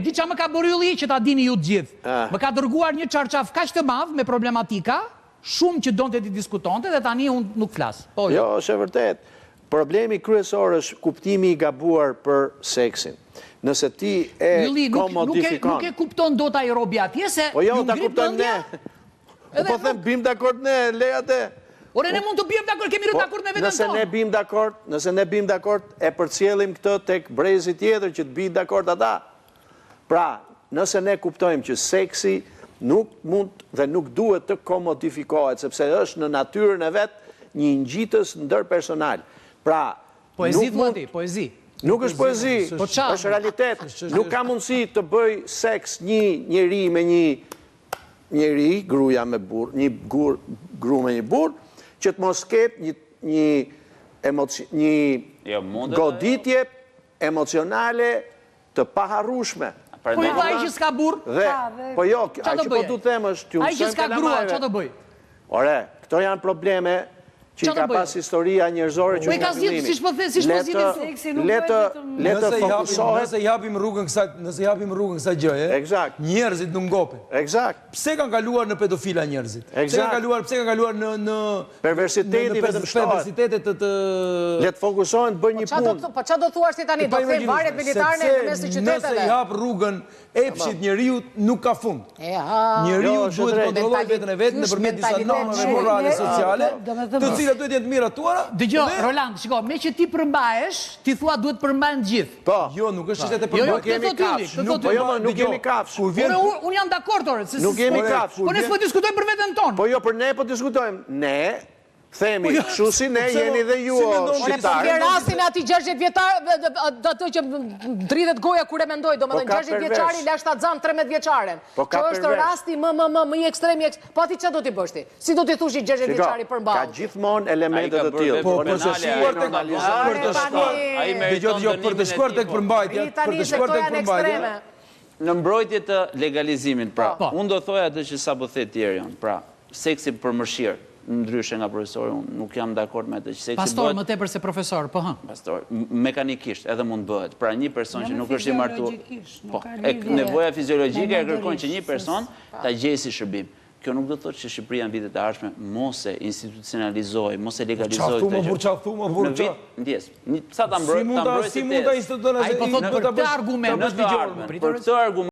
Di qa më ka borylli që ta dini ju të gjithë. Më ka dërguar një qarqaf kaq të madh me problematika, shumë që donte të diskutonte dhe tani unë nuk flas. Po jo, është e vërtet. Problemi kryesor është kuptimi i gabuar për seksin. Nëse ti e komodifikon... Nuk e kupton dot ai robi atje se... Po jo, ta kuptojmë ne. Po them, bim dakord ne, lejate. Ore, ne mund të bim dakord, kemi rënë dakord me veten tonë. Nëse ne bim dakord, e përcjellim këtë tek brezi tjetër që të bi dakord ata. Pra, nëse ne kuptojmë që seksi nuk mund dhe nuk duhet të komodifikohet, sepse është në natyrën e vetë një ngjitës ndërpersonal. Pra, poezi thua ti, poezi. Nuk është poezi, është realitet. Nuk ka mundësi të bëj seks një njeri me një njeri, gruja me burr, një gru me një burr, që të mos ketë një goditje emocionale të paharrueshme. Po i vaj që s'ka burr? Po jo, a që po du them është t'ju mësojmë s'ka grua, që të bëj? Ore, këto janë probleme që i ka pas historia njerëzore që nukëllimi. Letë fokusohet... Nëse japim rrugën kësa gjëje, njerëzit nuk ngopin. Pse kanë kaluar në pedofila njerëzit? Pse kanë kaluar në... Perversiteti vetëm shtohet. Letë fokusohen të bëj një punë. Po qa do thua shti tani, do të varet militarën e mes të qyteteve? Nëse jap rrugën epshit njeriut nuk ka fund. Njeriut duhet të kontrolloj vetën e vetë nëpërmjet disa normave morale sociale, të cilat duhet jenë të mira tuara. Dëgjoj, Roland, shiko, me që ti përmbahesh, ti thua duhet përmbajnë gjithë. Po. Jo, nuk është që të përmbajnë. Nuk jemi kafsh. Unë jam dakord, orë. Nuk jemi kafsh. Po ne s'po diskutojmë për veten tonë. Po jo, për ne po diskutojmë. Ne themi, kështu si ne jeni dhe ju shqiptarë. Në rastin ati 60 vjetar, ato që dridhet goja kur e mendoj, do më dhe 60 vjeçari, la shtatzan 13 vjeçaren. Që është rasti më i ekstremi, po ati që do t'i bështi? Si do t'i thushi 60 vjeçari për mbalë? Ka gjithmonë elementet të tjilë. Po, për të shkuar tek përmbajtja, në mbrojtje të legalizimit, pra, unë do thoja atë që sa po the Tjerion, pra, seksi për mërshirë, ndryshe nga profesori, unë nuk jam dakord me të që seksi bëhet... Pastor, më tepër se profesor, po hë? Pastor, mekanikisht edhe mund bëhet. Pra një person që nuk është i martuar... Po, nevoja fiziologjike e kërkon që një person ta gjejë si shërbim. Kjo nuk do të thotë që Shqipëria në vitet e ardhshme mos e institucionalizoj, mos e legalizoj këtë gjë. Qathuma, burqa. Ndjes, sa ta mbrojë si mund ta institucionalizoj? Ai po thotë për këtë argument. Për këtë argument.